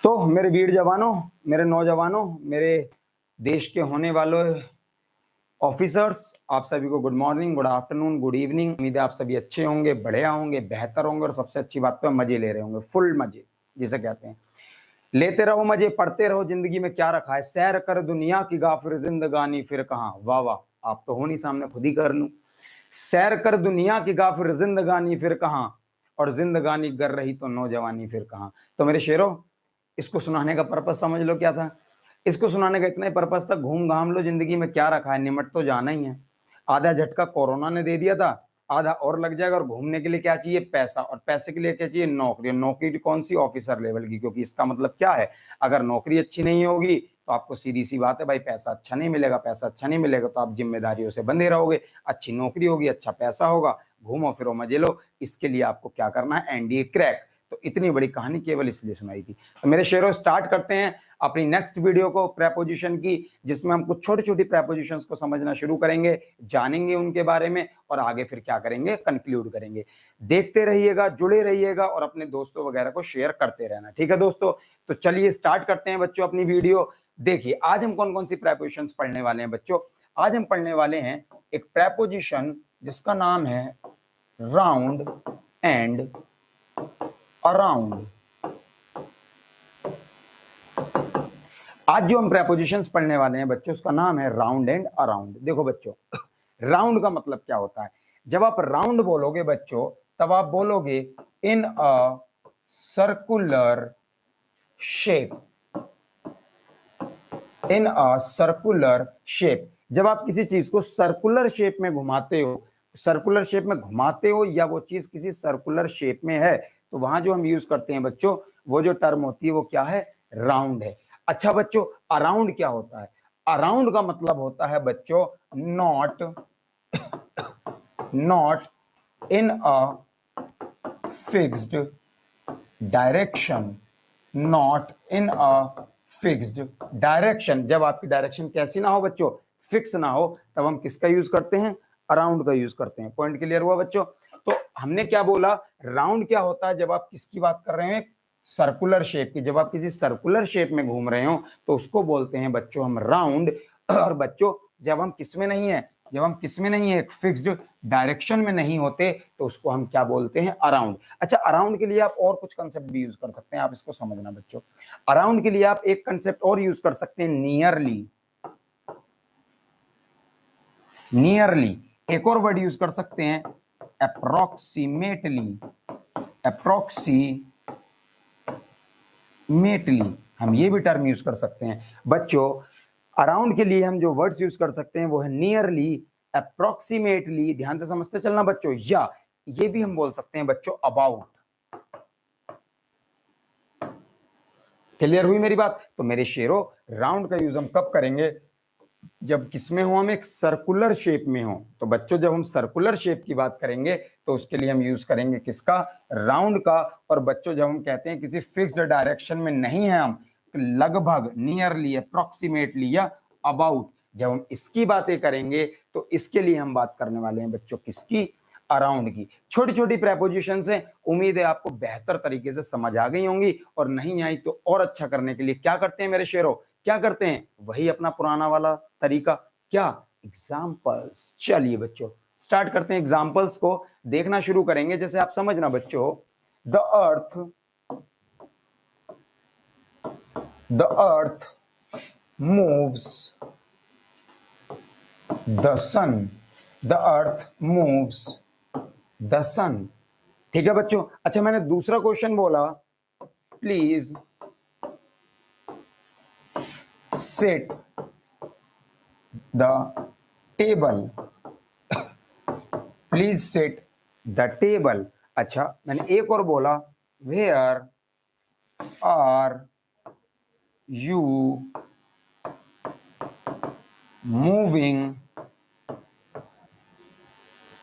तो मेरे वीर जवानों, मेरे नौजवानों, मेरे देश के होने वालों ऑफिसर्स, आप सभी को good morning, good afternoon, good evening. उम्मीद है आप सभी अच्छे होंगे, बढ़िया होंगे, बेहतर होंगे और सबसे अच्छी बात तो मजे ले रहे होंगे, फुल मजे जिसे कहते हैं। लेते रहो मजे, पढ़ते रहो, जिंदगी में क्या रखा है, सैर कर दुनिया की गाफिर जिंदगानी फिर कहाँ। वाह वाह, आप तो हो नहीं सामने, खुद ही कर लूं। सैर कर दुनिया की गाफिर जिंदगानी फिर कहाँ, और जिंदगानी कर रही तो नौजवानी फिर कहाँ। तो मेरे शेरों, इसको सुनाने का पर्पस समझ लो क्या था। इसको सुनाने का इतना ही पर्पस था, घूम घाम लो, जिंदगी में क्या रखा है, निमट तो जाना ही है। आधा झटका कोरोना ने दे दिया था, आधा और लग जाएगा। और घूमने के लिए क्या चाहिए, पैसा, और पैसे के लिए क्या चाहिए, नौकरी। नौकरी कौन सी, ऑफिसर लेवल की, क्योंकि इसका मतलब क्या है, अगर नौकरी अच्छी नहीं होगी तो आपको सीधी सी बात है भाई, पैसा अच्छा नहीं मिलेगा। पैसा अच्छा नहीं मिलेगा तो आप जिम्मेदारियों से बंधे रहोगे। अच्छी नौकरी होगी, अच्छा पैसा होगा, घूमो फिरो मजे लो। इसके लिए आपको क्या करना है, एनडीए क्रैक। तो इतनी बड़ी कहानी केवल इसलिए सुनाई थी। तो मेरे शेरों, स्टार्ट करते हैं अपनी नेक्स्ट वीडियो को प्रेपोजिशन की, जिसमें हम कुछ छोटी छोटी प्रेपोजिशंस को समझना शुरू करेंगे, जानेंगे उनके बारे में, और आगे फिर क्या करेंगे, कंक्लूड करेंगे। देखते रहिएगा, जुड़े रहिएगा और अपने दोस्तों वगैरह को शेयर करते रहना, ठीक है दोस्तों। तो चलिए स्टार्ट करते हैं बच्चों अपनी वीडियो। देखिए आज हम कौन कौन सी प्रेपोजिशंस पढ़ने वाले हैं बच्चों। आज हम पढ़ने वाले हैं एक प्रेपोजिशन जिसका नाम है राउंड एंड अराउंड। आज जो हम प्रेपोजिशंस पढ़ने वाले हैं बच्चों, उसका नाम है राउंड एंड अराउंड। देखो बच्चों, राउंड का मतलब क्या होता है। जब आप राउंड बोलोगे बच्चों, तब आप बोलोगे in a circular shape, in a circular shape. जब आप किसी चीज को सर्कुलर शेप में घुमाते हो, सर्कुलर शेप में घुमाते हो, या वो चीज किसी सर्कुलर शेप में है, तो वहां जो हम यूज करते हैं बच्चों, वो जो टर्म होती है वो क्या है, राउंड है। अच्छा बच्चों, अराउंड क्या होता है। अराउंड का मतलब होता है बच्चों not in a fixed direction, not in a fixed direction. जब आपकी डायरेक्शन कैसी ना हो बच्चों, फिक्स ना हो, तब हम किसका यूज करते हैं, अराउंड का यूज करते हैं। पॉइंट क्लियर हुआ बच्चों। तो हमने क्या बोला, राउंड क्या होता है, जब आप किसकी बात कर रहे हैं, सर्कुलर शेप की। जब आप किसी सर्कुलर शेप में घूम रहे हो तो उसको बोलते हैं बच्चों हम राउंड। और बच्चों जब हम किस में नहीं है, जब हम किस में नहीं है, एक फिक्स्ड डायरेक्शन में नहीं होते, तो उसको हम क्या बोलते हैं, अराउंड। अच्छा, अराउंड के लिए आप और कुछ कंसेप्ट भी यूज कर सकते हैं, आप इसको समझना बच्चों। अराउंड के लिए आप एक कंसेप्ट और यूज कर सकते हैं, नियरली। नियरली एक और वर्ड यूज कर सकते हैं, अप्रोक्सीमेटली। अप्रोक्सीमेटली हम ये भी टर्म यूज कर सकते हैं बच्चों। अराउंड के लिए हम जो वर्ड्स यूज कर सकते हैं वो है नियरली, अप्रोक्सीमेटली, ध्यान से समझते चलना बच्चों, या ये भी हम बोल सकते हैं बच्चों अबाउट। क्लियर हुई मेरी बात। तो मेरे शेरों, राउंड का यूज हम कब करेंगे, जब किसमें हो, हम एक सर्कुलर शेप में हो। तो बच्चों जब हम सर्कुलर शेप की बात करेंगे तो उसके लिए हम यूज करेंगे किसका, राउंड का। और बच्चों जब हम कहते हैं किसी फिक्स्ड डायरेक्शन में नहीं है हम, लगभग, नियरली, अप्रोक्सीमेटली या अबाउट, जब हम इसकी बातें करेंगे तो इसके लिए हम बात करने वाले हैं बच्चों किसकी, अराउंड की। छोटी छोटी प्रेपोजिशन है, उम्मीद है आपको बेहतर तरीके से समझ आ गई होंगी। और नहीं आई तो और अच्छा करने के लिए क्या करते हैं मेरे शेरों, क्या करते हैं, वही अपना पुराना वाला तरीका, क्या, एग्जाम्पल्स। चलिए बच्चों स्टार्ट करते हैं, एग्जाम्पल्स को देखना शुरू करेंगे। जैसे आप समझना बच्चों, the earth moves the sun, the earth moves the sun. ठीक है बच्चों। अच्छा, मैंने दूसरा क्वेश्चन बोला, please set the table, please set the table. अच्छा, मैंने एक और बोला, where are you moving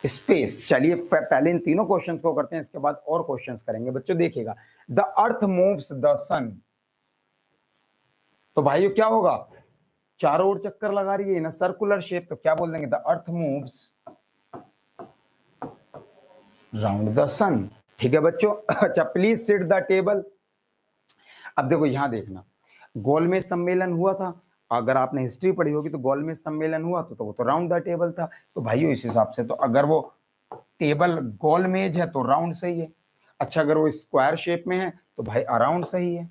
space. चलिए पहले इन तीनों क्वेश्चंस को करते हैं, इसके बाद और क्वेश्चंस करेंगे बच्चों। देखिएगा, the earth moves the sun, तो भाइयों क्या होगा, चारों ओर चक्कर लगा रही है ना, सर्कुलर शेप, तो क्या बोल देंगे, the earth moves round the sun. ठीक है बच्चों। अच्छा, प्लीज सिट द टेबल। अब देखो यहां देखना, गोलमेज सम्मेलन हुआ था, अगर आपने हिस्ट्री पढ़ी होगी तो गोलमेज सम्मेलन हुआ तो वो तो राउंड द टेबल था। तो भाइयों इस हिसाब से तो अगर वो टेबल गोलमेज है तो राउंड सही है। अच्छा अगर वो स्क्वायर शेप में है तो भाई अराउंड सही है,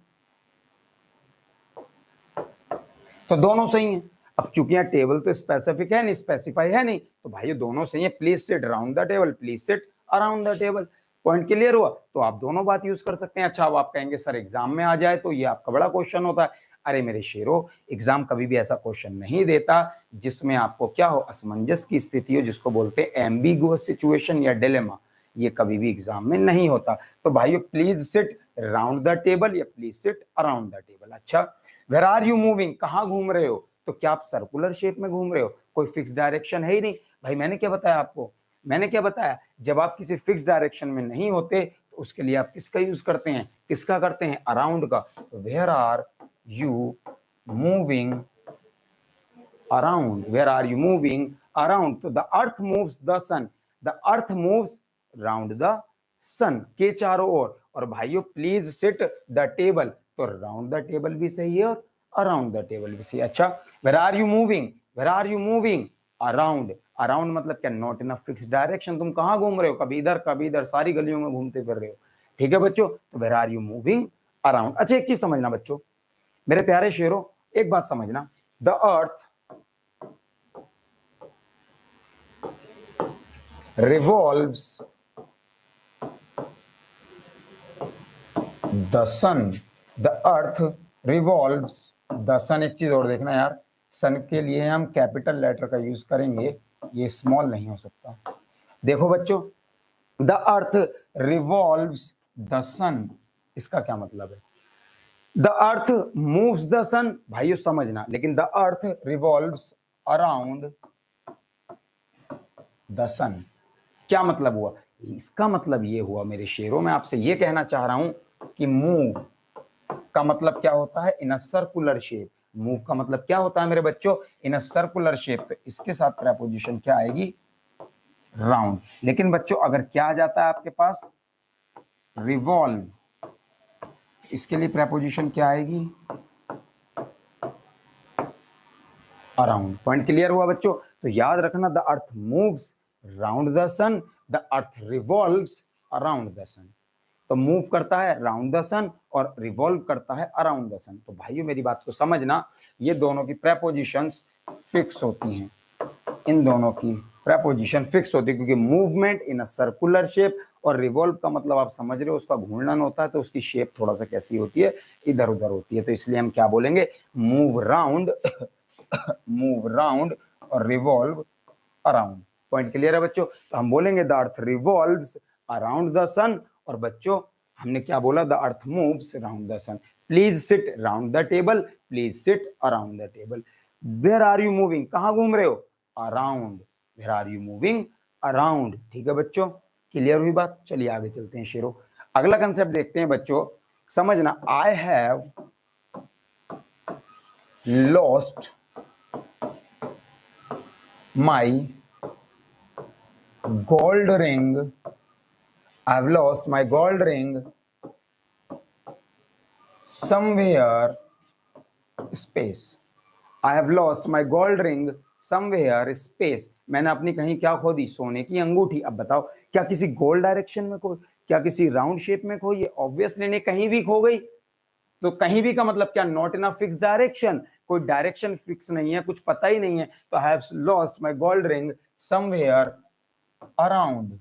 तो दोनों सही हैं। अब चूंकि यहाँ टेबल तो स्पेसिफिक है नहीं, स्पेसिफाई है नहीं, तो भाई दोनों सही है। Please sit round the table, please sit around the table. Point clear हुआ? तो आप दोनों बात यूज कर सकते हैं। अच्छा अब आप कहेंगे सर एग्जाम में आ जाए तो ये आपका बड़ा क्वेश्चन होता है। अरे मेरे शेरों, एग्जाम कभी भी ऐसा क्वेश्चन नहीं देता जिसमें आपको क्या हो, असमंजस की स्थिति हो, जिसको बोलते हैं एम्बिगुअस सिचुएशन या डिलेमा। ये कभी भी एग्जाम में नहीं होता। तो भाइयों please sit round the table या please sit around the table. अच्छा वेयर आर यू मूविंग, कहाँ घूम रहे हो? तो क्या आप सर्कुलर शेप में घूम रहे हो? कोई फिक्स डायरेक्शन है ही नहीं। भाई मैंने क्या बताया आपको, मैंने क्या बताया, जब आप किसी फिक्स डायरेक्शन में नहीं होते तो उसके लिए आप किसका यूज करते हैं, किसका करते हैं, अराउंड का। Where are you moving around, where are you moving around. तो the earth moves the sun, the earth moves round the sun, के चारों ओर। और भाइयों प्लीज सिट द टेबल, तो राउंड द टेबल भी सही है और अराउंड द टेबल भी सही है। अच्छा where are you moving, where are you moving around, around मतलब क्या, not in a fix direction. तुम कहां घूम रहे हो, कभी इधर सारी गलियों में घूमते फिर रहे हो। ठीक है बच्चों, तो where are you moving around. अच्छा एक चीज समझना बच्चों, मेरे प्यारे शेरों, एक बात समझना, the earth revolves the sun, the earth revolves the sun। एक चीज और देखना यार, सन के लिए हम कैपिटल लेटर का यूज करेंगे, ये स्मॉल नहीं हो सकता। देखो बच्चों, the earth revolves the sun, इसका क्या मतलब है? The earth moves the sun, भाइयों समझना, लेकिन the earth revolves around the sun, क्या मतलब हुआ? इसका मतलब ये हुआ मेरे शेरों, में आपसे ये कहना चाह रहा हूं कि मूव का मतलब क्या होता है, इन अ सर्कुलर शेप। मूव का मतलब क्या होता है मेरे बच्चों, इन अ सर्कुलर शेप। तो इसके साथ प्रेपोजिशन क्या आएगी, राउंड। लेकिन बच्चों अगर क्या आ जाता है आपके पास, रिवॉल्व, इसके लिए प्रेपोजिशन क्या आएगी, अराउंड। पॉइंट क्लियर हुआ बच्चों? तो याद रखना, the earth moves round the sun, the earth revolves around the sun. तो मूव करता है राउंड द सन और रिवॉल्व करता है अराउंड द सन। तो भाइयों मेरी बात को समझना, ये दोनों की प्रेपोजिशंस फिक्स होती हैं, इन दोनों की प्रेपोजिशन फिक्स होती है, क्योंकि movement in a circular shape और रिवॉल्व का मतलब आप समझ रहे हो, उसका घूर्णन होता है, तो उसकी शेप थोड़ा सा कैसी होती है, इधर उधर होती है। तो इसलिए हम क्या बोलेंगे, मूव राउंड मूव राउंड और रिवॉल्व अराउंड। पॉइंट क्लियर है बच्चों? तो हम बोलेंगे the earth revolves around the sun, और बच्चों हमने क्या बोला, the earth moves around the sun. Please sit round the table, please sit around the table. Where are you moving, कहां घूम रहे हो, around, where are you moving around. ठीक है बच्चों, क्लियर हुई बात? चलिए आगे चलते हैं शेरों, अगला कंसेप्ट देखते हैं बच्चों। समझना, आई have lost my gold ring, I've lost my gold ring somewhere space, I have lost my gold ring somewhere space। मैंने अपनी कहीं क्या खो दी, सोने की अंगूठी। अब बताओ, क्या किसी गोल डायरेक्शन में खो, क्या किसी राउंड शेप में खो? ये ऑब्वियसली नहीं, कहीं भी खो गई। तो कहीं भी का मतलब क्या, not in a fix direction, कोई डायरेक्शन फिक्स नहीं है, कुछ पता ही नहीं है। तो आई have lost my gold ring somewhere around,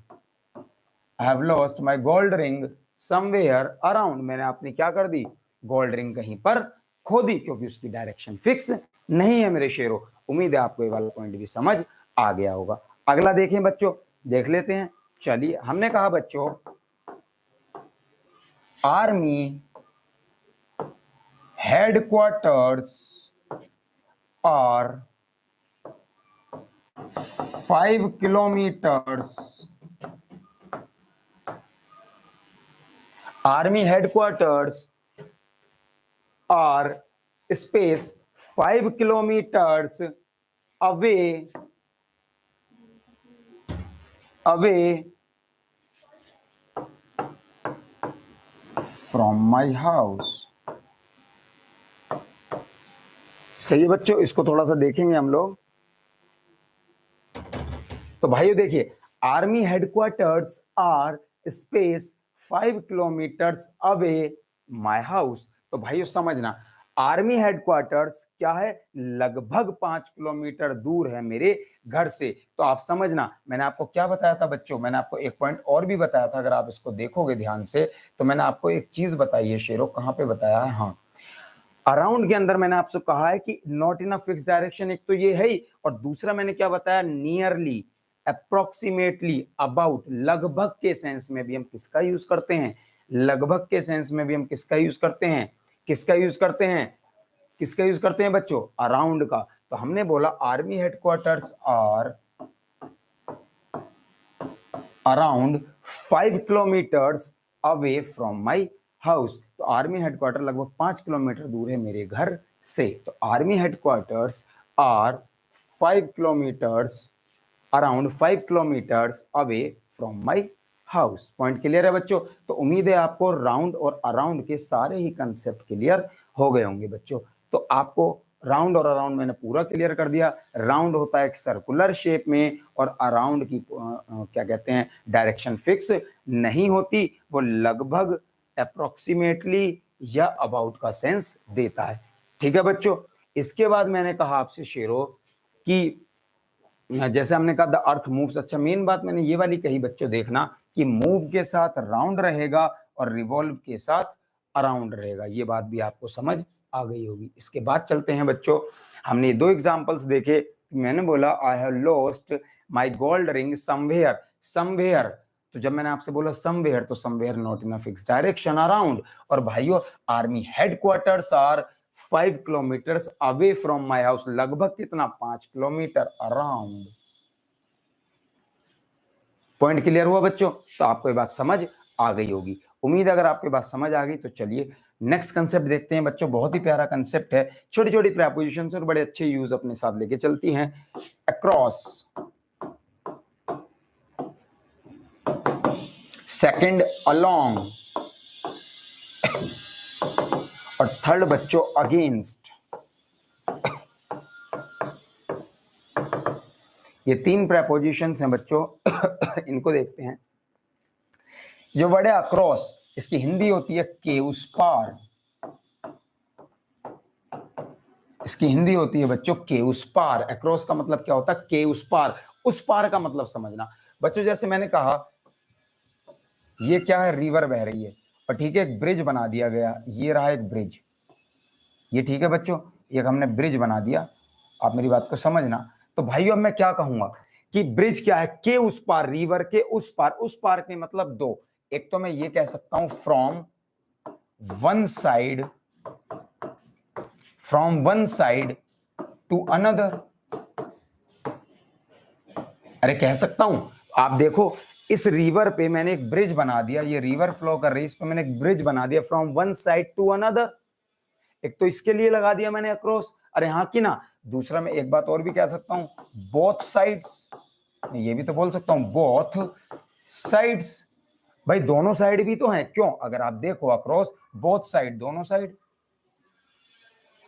I have lost my gold ring somewhere around। मैंने अपनी क्या कर दी, गोल्ड रिंग कहीं पर खो दी, क्योंकि उसकी डायरेक्शन फिक्स नहीं है मेरे शेरों। उम्मीद है आपको ये वाला पॉइंट भी समझ आ गया होगा। अगला देखें बच्चों, देख लेते हैं। चलिए, हमने कहा बच्चों, army headquarters are 5 kilometres, army headquarters are space 5 kilometers away from my house। सही है बच्चों, इसको थोड़ा सा देखेंगे हम लोग। तो भाइयों देखिए, army headquarters are space 5 kilometres away my house. तो भाइयों समझना, आर्मी हेडक्वार्टर्स क्या है, लगभग 5 किलोमीटर दूर है मेरे घर से। तो आप समझना, मैंने आपको क्या बताया था बच्चों, मैंने आपको एक पॉइंट और भी बताया था, अगर आप इसको देखोगे ध्यान से तो मैंने आपको एक चीज बताई है शेरों, कहां पे बताया है, हाँ अराउंड के अंदर मैंने आपसे कहा है कि not in a fix direction, एक तो ये है ही, और दूसरा मैंने क्या बताया, नियरली, अप्रोक्सीमेटली, अबाउट, लगभग के सेंस में भी हम किसका यूज करते हैं, लगभग के सेंस में भी हम किसका यूज करते हैं, किसका यूज करते हैं, किसका यूज करते हैं बच्चों, अराउंड का। तो हमने बोला army headquarters are around 5 kilometres away from my house. तो आर्मी हेडक्वार्टर लगभग 5 किलोमीटर दूर है मेरे घर से। तो army headquarters are 5 kilometres, around 5 kilometres away from my house. Point clear है बच्चों? तो उम्मीद है आपको राउंड और अराउंड के सारे ही कंसेप्ट क्लियर हो गए होंगे बच्चों। तो आपको राउंड और अराउंड मैंने पूरा क्लियर कर दिया। राउंड होता है एक सर्कुलर शेप में, और अराउंड की क्या कहते हैं, डायरेक्शन फिक्स नहीं होती, वो लगभग, अप्रोक्सीमेटली या अबाउट का सेंस देता है। ठीक है बच्चों? इसके बाद मैंने कहा आपसे शेरों कि जैसे हमने कहा द अर्थ मूव्स, अच्छा मेन बात मैंने ये वाली कही बच्चों, देखना कि मूव के साथ राउंड रहेगा और रिवॉल्व के साथ अराउंड रहेगा, ये बात भी आपको समझ आ गई होगी। इसके बाद चलते हैं बच्चों, हमने दो एग्जांपल्स देखे। मैंने बोला I have lost my gold ring somewhere, somewhere, तो जब मैंने आपसे बोला समवेयर, तो somewhere not in a fix direction, around. और भाइयों army headquarters are 5 kilometres away from my house, लगभग कितना, 5 किलोमीटर, अराउंड। पॉइंट क्लियर हुआ बच्चों? तो आपको ये बात समझ आ गई होगी, उम्मीद अगर आपको बात समझ आ गई। तो चलिए नेक्स्ट कंसेप्ट देखते हैं बच्चों, बहुत ही प्यारा कंसेप्ट है, छोटी छोटी प्रेपोजिशंस और बड़े अच्छे यूज अपने साथ लेके चलती हैं। अक्रॉस, सेकंड अलोंग, और थर्ड बच्चों अगेंस्ट। ये तीन प्रेपोजिशंस हैं बच्चों इनको देखते हैं। जो वर्ड है अक्रॉस, इसकी हिंदी होती है के उस पार, इसकी हिंदी होती है बच्चों के उस पार। अक्रॉस का मतलब क्या होता है, के उस पार। उस पार का मतलब समझना बच्चों, जैसे मैंने कहा ये क्या है, रिवर बह रही है, और ठीक है एक ब्रिज बना दिया गया, ये रहा एक ब्रिज, ये ठीक है बच्चों, एक हमने ब्रिज बना दिया, आप मेरी बात को समझना। तो भाइयों अब मैं क्या कहूंगा कि ब्रिज क्या है, के उस पार, रिवर के उस पार। उस पार के मतलब दो, एक तो मैं ये कह सकता हूं from one side, from one side to another, अरे कह सकता हूं। आप देखो इस रिवर पे मैंने एक ब्रिज बना दिया, ये रिवर फ्लो कर रही है, इस पे मैंने एक ब्रिज बना दिया, from one side to another. एक तो इसके लिए लगा दिया मैंने अक्रॉस, अरे हाँ की ना। दूसरा मैं एक बात और भी कह सकता हूं, बोथ साइड्स, ये भी तो बोल सकता हूं बोथ साइड्स। भाई दोनों साइड भी तो हैं, क्यों, अगर आप देखो अक्रॉस, बोथ साइड, दोनों साइड,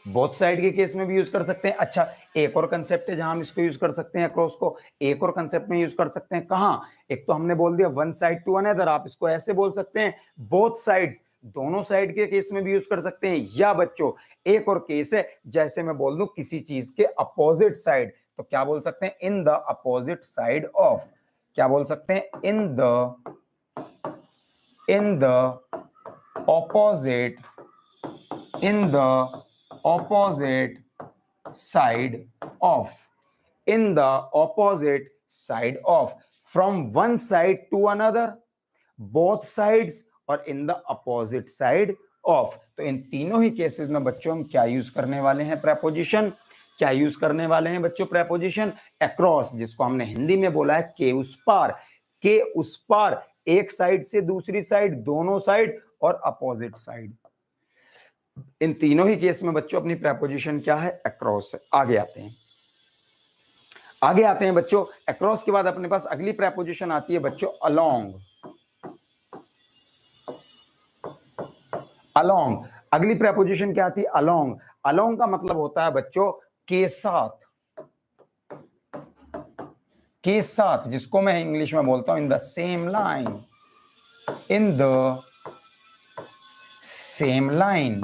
बोथ साइड के केस में भी यूज कर सकते हैं। अच्छा एक और कंसेप्ट है जहां हम इसको यूज कर सकते हैं, अक्रॉस को एक और कंसेप्ट में यूज कर सकते हैं, कहां, एक तो हमने बोल दिया वन साइड टू अनदर, आप इसको ऐसे बोल सकते हैं बोथ साइड्स, दोनों साइड के केस में भी यूज कर सकते हैं। या बच्चों एक और केस है, जैसे मैं बोल दूं किसी चीज के अपोजिट साइड, तो क्या बोल सकते हैं, इन द अपोजिट साइड ऑफ, क्या बोल सकते हैं, in the opposite, in the opposite side of, in the opposite side of, from one side to another, both sides, और in the opposite side of। तो इन तीनों ही केसेस में बच्चों हम क्या यूज करने वाले हैं, प्रेपोजिशन, क्या यूज करने वाले हैं बच्चों, प्रेपोजिशन अक्रॉस, जिसको हमने हिंदी में बोला है के उस पार, के उस पार, एक साइड से दूसरी साइड, दोनों साइड और अपोजिट साइड। इन तीनों ही केस में बच्चों अपनी प्रेपोजिशन क्या है, अक्रॉस है। आगे आते हैं, आगे आते हैं बच्चों। अक्रॉस के बाद अपने पास अगली प्रेपोजिशन आती है बच्चों अलोंग, अलोंग। अगली प्रेपोजिशन क्या आती है, अलोंग। अलोंग का मतलब होता है बच्चों के साथ, के साथ, जिसको मैं इंग्लिश में बोलता हूं in the same line, in the same line.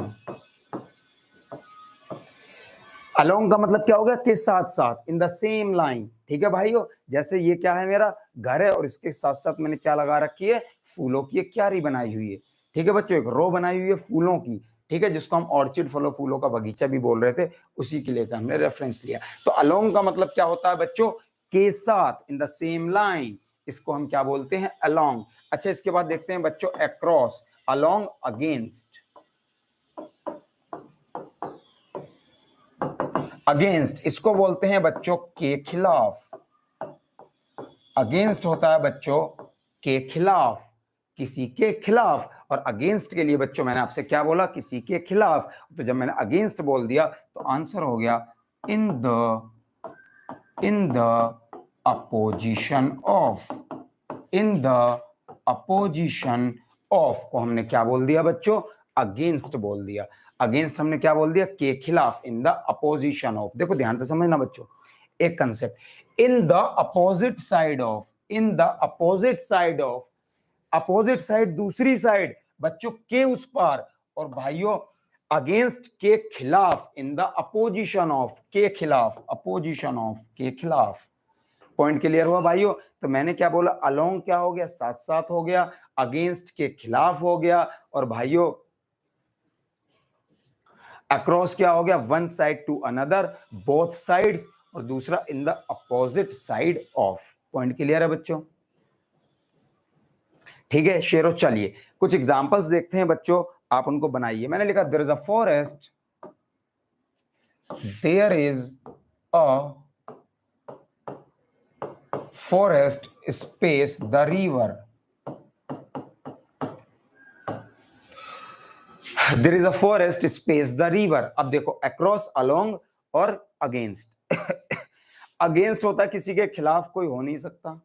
Along का मतलब क्या हो गया, के साथ साथ, इन द सेम लाइन। ठीक है भाइयों, जैसे ये क्या है, मेरा घर है और इसके साथ साथ मैंने क्या लगा रखी है, फूलों की एक क्यारी बनाई हुई है। ठीक है बच्चों, एक रो बनाई हुई है फूलों की, ठीक है, जिसको हम ऑर्चिड फूलों का बगीचा भी बोल रहे थे, उसी के लिए हमने रेफरेंस लिया। तो अलोंग का मतलब क्या होता है बच्चों, के साथ, इन द सेम लाइन, इसको हम क्या बोलते हैं, अलोंग। अच्छा, इसके बाद देखते हैं बच्चों अक्रॉस, अलोंग, अगेंस्ट। अगेंस्ट इसको बोलते हैं बच्चों के खिलाफ। अगेंस्ट होता है बच्चों के खिलाफ, किसी के खिलाफ। और अगेंस्ट के लिए बच्चों मैंने आपसे क्या बोला, किसी के खिलाफ। तो जब मैंने अगेंस्ट बोल दिया तो आंसर हो गया in the opposition of. In the opposition of को हमने क्या बोल दिया बच्चों, अगेंस्ट बोल दिया। अगेंस्ट हमने क्या बोल दिया, के खिलाफ, इन द अपोजिशन ऑफ। देखो ध्यान से समझना बच्चों एक concept, in the opposite side of, in the opposite side of, opposite side दूसरी साइड बच्चों के उस पार, और भाइयों अगेंस्ट के खिलाफ, इन द अपोजिशन ऑफ, के खिलाफ, अपोजिशन ऑफ, के खिलाफ। पॉइंट क्लियर हुआ भाइयों। तो मैंने क्या बोला, अलोंग क्या हो गया, साथ साथ हो गया, अगेंस्ट के खिलाफ हो गया, और भाइयों अक्रॉस क्या हो गया, one side to another, both sides, और दूसरा in the opposite side of. Point clear है बच्चों, ठीक है शेरो। चलिए कुछ एग्जांपल्स देखते हैं बच्चों, आप उनको बनाइए। मैंने लिखा there is a forest, there is a forest space the river, there is a forest space the river। अब देखो across, along और against against होता है किसी के खिलाफ कोई हो नहीं सकता,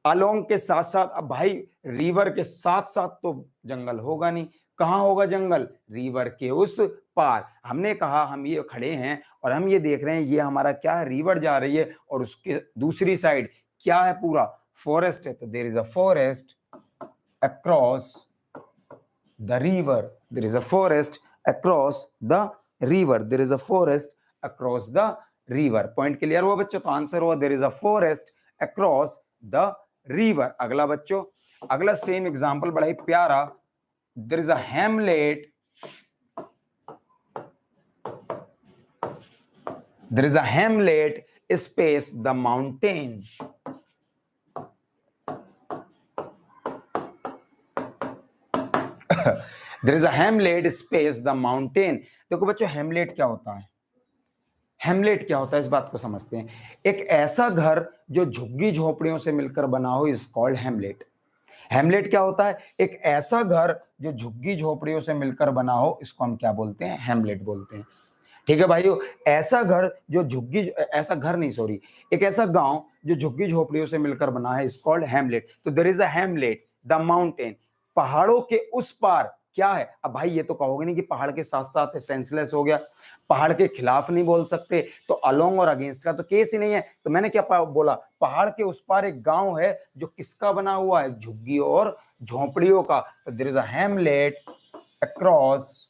along के साथ साथ, अब भाई रिवर के साथ साथ तो जंगल होगा नहीं, कहां होगा जंगल, रिवर के उस पार। हमने कहा हम ये खड़े हैं और हम ये देख रहे हैं, ये हमारा क्या है, रिवर जा रही है, और उसके दूसरी साइड क्या है, पूरा फॉरेस्ट है। तो there is a forest across the river, there is a forest across the river, there is a forest across the river. Point clear हुआ बच्चों। तो आंसर हुआ there is a forest across the river. अगला बच्चों, अगला same example बड़ा ही प्यारा, there is a hamlet, there is a hamlet space the mountain, there is a hamlet space the mountain। देखो बच्चों हेमलेट क्या होता है, हेमलेट क्या होता है इस बात को समझते हैं। एक ऐसा घर जो झुग्गी झोपड़ियों से मिलकर बना हो इज कॉल्ड हेमलेट। हेमलेट क्या होता है, एक ऐसा घर जो झुग्गी झोपड़ियों से मिलकर बना हो, इसको हम क्या बोलते हैं, हेमलेट बोलते हैं। ठीक है भाइयों, ऐसा घर जो झुग्गी, ऐसा घर नहीं सॉरी, एक ऐसा गांव जो झुग्गी झोपड़ियों से मिलकर बना है इज कॉल्ड हेमलेट। तो there is a hamlet the mountain, पहाड़ों के उस पार क्या है। अब भाई ये तो कहोगे नहीं कि पहाड़ के साथ साथ है, सेंसलेस हो गया, पहाड़ के खिलाफ नहीं बोल सकते, तो अलोंग और अगेंस्ट का तो केस ही नहीं है। तो मैंने क्या बोला, पहाड़ के उस पार एक गांव है जो किसका बना हुआ है, झुग्गी और झोंपड़ियों का। तो there is a hamlet across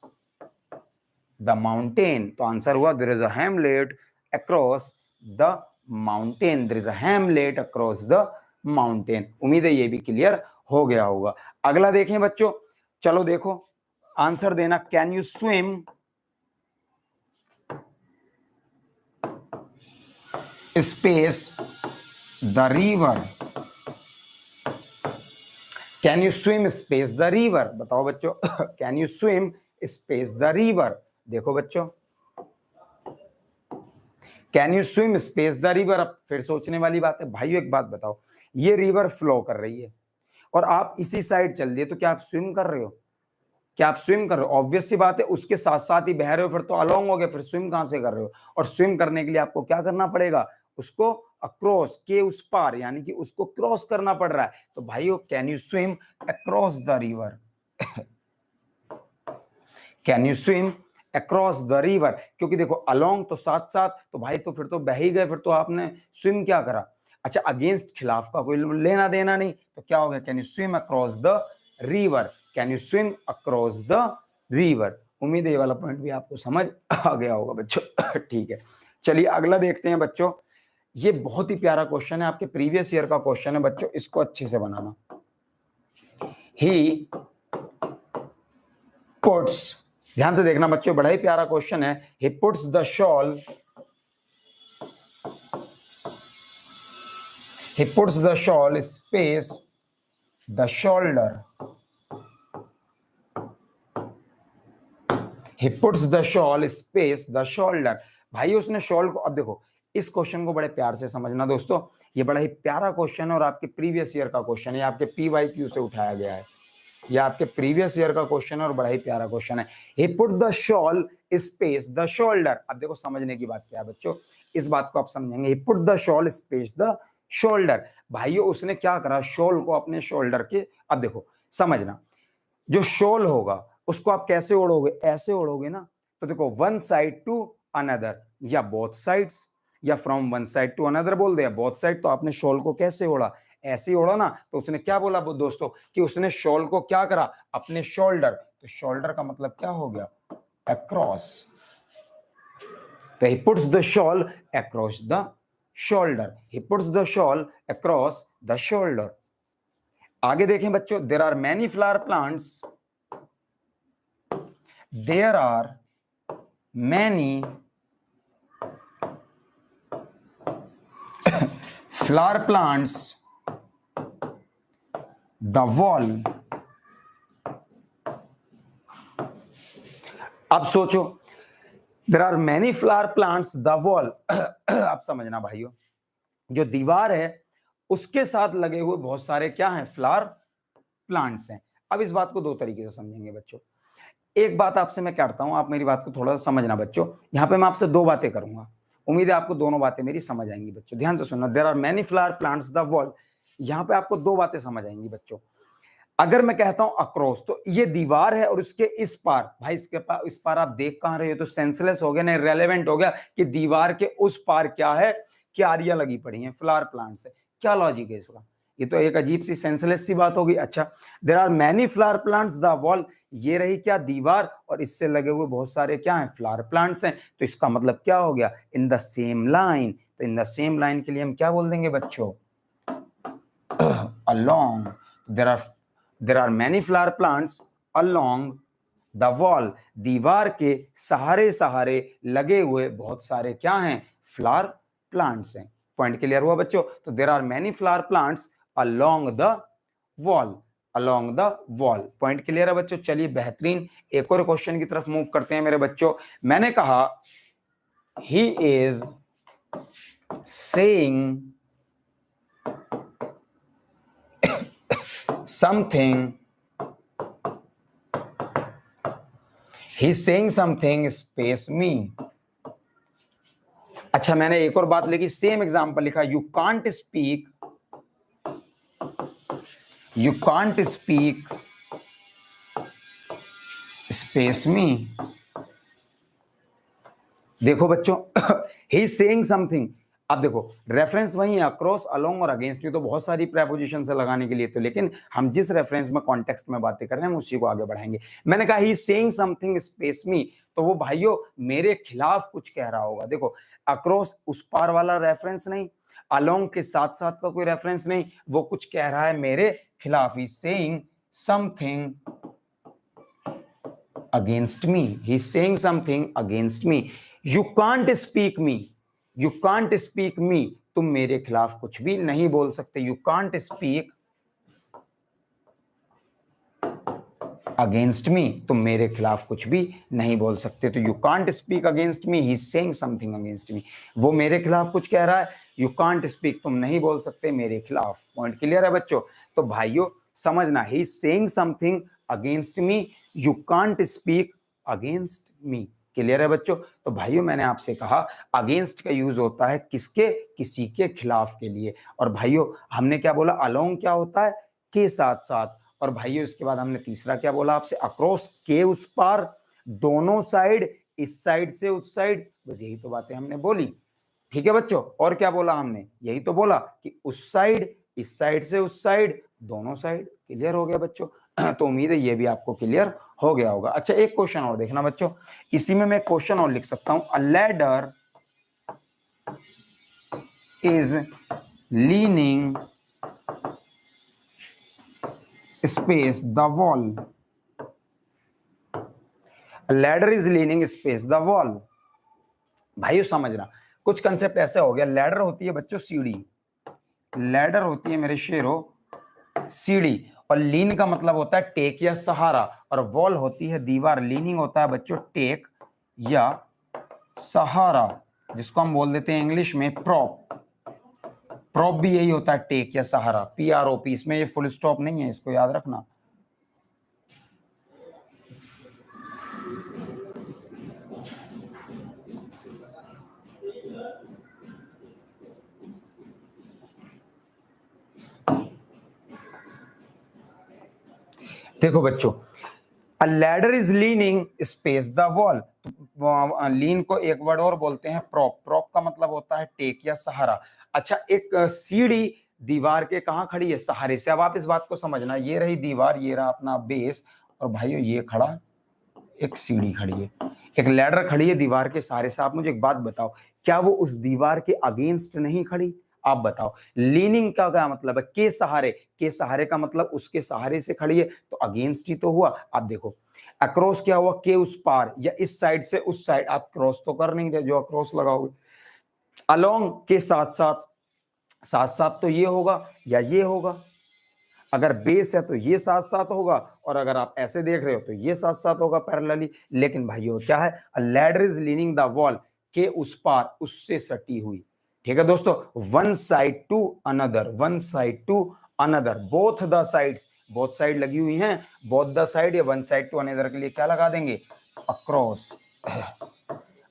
the mountain. तो आंसर हुआ there is a hamlet across the mountain, there is a hamlet across the mountain. उम्मीद है ये भी क्लियर हो गया होगा। अगला देखें बच्चों, चलो देखो आंसर देना, can you swim space the river, can you swim space the river, बताओ बच्चों can you swim space the river. देखो बच्चों can you swim space the river. अब फिर सोचने वाली बात है, भाइयों एक बात बताओ, ये रिवर फ्लो कर रही है और आप इसी साइड चल दिए, तो क्या आप स्विम कर रहे हो, क्या आप स्विम कर रहे हो, ऑब्वियस सी बात है, उसके साथ साथ ही बह रहे हो, फिर तो अलोंग हो गए, फिर स्विम कहां से कर रहे हो। और स्विम करने के लिए आपको क्या करना पड़ेगा, उसको अक्रॉस, के उस पार, यानी कि उसको क्रॉस करना पड़ रहा है। तो भाइयों can you swim across the river, can you swim across the river, क्योंकि देखो अलोंग तो साथ साथ, तो भाई तो फिर तो बह ही गए, फिर तो आपने स्विम क्या करा। अच्छा, अगेंस्ट खिलाफ का कोई लेना देना नहीं, तो क्या हो गया, can you swim across the river, can you swim across the river. उम्मीद है ये वाला पॉइंट भी आपको समझ आ गया होगा बच्चों। ठीक है, चलिए अगला देखते हैं बच्चों। ये बहुत ही प्यारा क्वेश्चन है, आपके प्रीवियस ईयर का क्वेश्चन है बच्चों, इसको अच्छे से बनाना। ही पुट्स, ध्यान से देखना बच्चों, बड़ा ही प्यारा क्वेश्चन है। He puts the shawl, he puts the shawl space the shoulder, he puts the shawl space the shoulder। भाई उसने शॉल को, अब देखो इस क्वेश्चन को बड़े प्यार से समझना दोस्तों, ये बड़ा ही प्यारा क्वेश्चन है और आपके प्रीवियस ईयर का क्वेश्चन है, आपके PYQ से उठाया गया है, ये आपके प्रीवियस ईयर का क्वेश्चन है और बड़ा ही प्यारा क्वेश्चन है। he put the shawl space the shoulder। अब देखो समझने की बात क्या है बच्चों, इस बात को आप समझेंगे। he put the shawl space the shoulder, भाइयों उसने क्या करा, शॉल को अपने शोल्डर के, अब देखो समझना, जो शॉल होगा उसको आप कैसे ओढ़ोगे, ऐसे ओढ़ोगे ना, तो देखो वन साइड टू अनदर, या बोथ साइड्स, या from one side to another बोल दिया, बोथ साइड, तो आपने शॉल को कैसे ओढ़ा, ऐसे ही ओढ़ा ना। तो उसने क्या बोला दोस्तों, कि उसने शॉल को क्या करा, अपने शोल्डर, तो शोल्डर का मतलब क्या हो गया, अक्रॉस, तो he puts the shawl across the shoulder, he puts the shawl across the shoulder। आगे देखें बच्चों, there are many flower plants, there are many flower plants, the wall। अब सोचो, there are many flower plants, the wall। अब समझना भाइयों, जो दीवार है उसके साथ लगे हुए बहुत सारे क्या हैं, फ्लावर प्लांट्स हैं। अब इस बात को दो तरीके से समझेंगे बच्चों। एक बात आपसे मैं करता हूं, आप मेरी बात को थोड़ा सा समझना बच्चों, यहां पे मैं आपसे दो बातें करूंगा, उम्मीद है आपको दोनों बातें मेरी समझ आएंगी बच्चों, ध्यान से सुनना। There are many flower plants the wall, यहां पे आपको दो बातें समझ आएंगी बच्चों। अगर मैं कहता हूं अक्रॉस, तो ये दीवार है और इसके इस पार, भाई इसके पार, इस पार आप देख कहां रहे हो, तो सेंसलेस हो गया ना, रेलेवेंट हो गया कि दीवार के उस पार क्या है, क्यारियां लगी पड़ी हैं, फ्लावर प्लांट्स है। क्या लॉजिक है इसका, ये तो एक अजीब सी सेंसलेस सी बात होगी। अच्छा, there are many flower plants the wall, ये रही क्या, दीवार, और इससे लगे हुए बहुत सारे क्या हैं, फ्लावर प्लांट्स हैं। तो इसका मतलब क्या हो गया, इन द सेम लाइन। तो इन द सेम लाइन के लिए हम क्या बोल देंगे बच्चों, along, there are many flower plants along the wall, दीवार के सहारे सहारे लगे हुए बहुत सारे क्या हैं, फ्लावर प्लांट्स हैं। पॉइंट क्लियर हुआ बच्चों। तो there are many flower plants along the wall, along the wall. Point clear है बच्चों। चलिए बेहतरीन, एक और क्वेश्चन की तरफ मूव करते हैं मेरे बच्चों। मैंने कहा ही is saying something, he's saying something, space me। अच्छा, मैंने एक और बात लिखी, सेम एग्जांपल लिखा, you can't speak space me। देखो बच्चों, he is saying something, अब देखो रेफरेंस वही है, अक्रॉस, अलोंग और अगेंस्ट, ये तो बहुत सारी प्रेपोजिशन से लगाने के लिए, तो लेकिन हम जिस रेफरेंस में कॉन्टेक्स्ट में बातें कर रहे हैं हम उसी को आगे बढ़ाएंगे। मैंने कहा ही सेइंग समथिंग स्पेस मी, तो वो भाइयों मेरे खिलाफ कुछ कह रहा होगा। देखो अक्रॉस उस पार वाला रेफरेंस नहीं, अलोंग के साथ साथ का कोई रेफरेंस नहीं, वो कुछ कह रहा है मेरे खिलाफ। He saying something against me, he saying something against me. You can't speak me, you can't speak me, तुम मेरे खिलाफ कुछ भी नहीं बोल सकते। You can't speak against me, तुम मेरे खिलाफ कुछ भी नहीं बोल सकते। तो you can't speak against me, he is saying something against me, वो मेरे खिलाफ कुछ कह रहा है। यू कांट स्पीक, तुम नहीं बोल सकते मेरे खिलाफ। पॉइंट क्लियर है बच्चों। तो भाइयों समझना, ही is saying something against me, you can't speak against me. Clear है बच्चों। तो भाइयों मैंने आपसे कहा अगेंस्ट का यूज होता है किसके, किसी के खिलाफ के लिए। और भाइयों हमने क्या बोला, अलोंग क्या होता है, के साथ साथ। और भाइयों इसके बाद हमने तीसरा क्या बोला आपसे, अक्रॉस, के उस पार, दोनों साइड, इस साइड से उस साइड, बस यही तो बातें हमने बोली। ठीक है बच्चों, और क्या बोला हमने, यही तो बोला कि उस साइड, इस साइड से उस साइड, दोनों साइड। क्लियर हो गया बच्चों? तो उम्मीद है ये भी आपको क्लियर हो गया होगा। अच्छा, एक क्वेश्चन और देखना बच्चों, इसी में मैं क्वेश्चन और लिख सकता हूं, अ ladder is leaning space the wall. Ladder is leaning space the wall. भाइयों समझना, कुछ कंसेप्ट ऐसे हो गया, लैडर होती है बच्चों सीढ़ी, लैडर होती है मेरे शेरों सीढ़ी, और लीन का मतलब होता है टेक या सहारा, और वॉल होती है दीवार। लीनिंग होता है बच्चों टेक या सहारा, जिसको हम बोल देते हैं इंग्लिश में प्रॉप। प्रॉप भी यही होता है, टेक या सहारा, PROP। इसमें ये फुल स्टॉप नहीं है, इसको याद रखना। देखो बच्चों, a ladder is leaning space the wall. Lean को एक वर्ड और बोलते हैं प्रॉप। प्रॉप का मतलब होता है टेक या सहारा। अच्छा, एक सीढ़ी दीवार के कहां खड़ी है, सहारे से। अब आप इस बात को समझना, ये रही दीवार, ये रहा अपना बेस, और भाइयों ये खड़ा एक सीढ़ी खड़ी है, एक लैडर खड़ी है दीवार के सहारे से। आप मुझे एक बात बताओ, क्या वो उस दीवार के अगेंस्ट नहीं खड़ी? आप बताओ, लीनिंग का क्या मतलब है, के सहारे। के सहारे का मतलब उसके सहारे से खड़ी है, तो अगेंस्ट ही तो हुआ। आप देखो, अक्रॉस क्या हुआ, के उस पार, या इस साइड से उस साइड। आप क्रॉस तो कर नहीं रहे जो अक्रॉस लगाओगे। अलोंग के साथ साथ, साथ साथ तो ये होगा या ये होगा। अगर बेस है तो ये साथ साथ होगा, और अगर आप ऐसे देख रहे हो तो ये साथ साथ होगा पैरेलली। लेकिन भाइयों क्या है, a ladder is leaning the wall, के उस पार, उससे सटी हुई। ठीक है दोस्तों, one side to another, one side to another, both the sides, both side लगी हुई हैं, बोथ द साइड या वन साइड टू अनदर के लिए क्या लगा देंगे, across.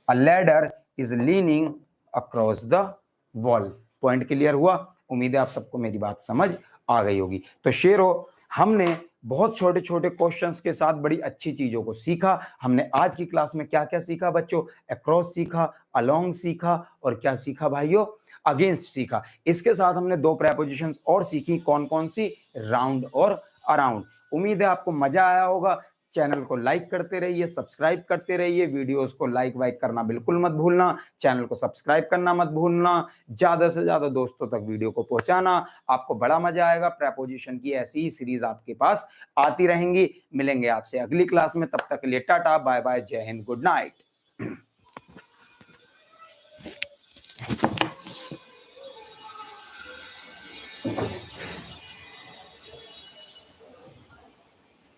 A ladder is leaning across the wall. Point clear हुआ? उम्मीद है आप सबको मेरी बात समझ आ गई होगी। तो शेरों, हमने बहुत छोटे छोटे क्वेश्चंस के साथ बड़ी अच्छी चीजों को सीखा। हमने आज की क्लास में क्या क्या सीखा बच्चों, अक्रॉस सीखा, अलोंग सीखा, और क्या सीखा भाइयों, अगेंस्ट सीखा। इसके साथ हमने दो प्रेपोजिशंस और सीखी, कौन कौन सी, राउंड और अराउंड। उम्मीद है आपको मजा आया होगा। चैनल को लाइक करते रहिए, सब्सक्राइब करते रहिए, वीडियोस को लाइक वाइक करना बिल्कुल मत भूलना, चैनल को सब्सक्राइब करना मत भूलना, ज्यादा से ज्यादा दोस्तों तक वीडियो को पहुंचाना। आपको बड़ा मजा आएगा। प्रेपोजिशन की ऐसी ही सीरीज आपके पास आती रहेंगी। मिलेंगे आपसे अगली क्लास में, तब तक के लिए टाटा बाय बाय, जय हिंद, गुड नाइट।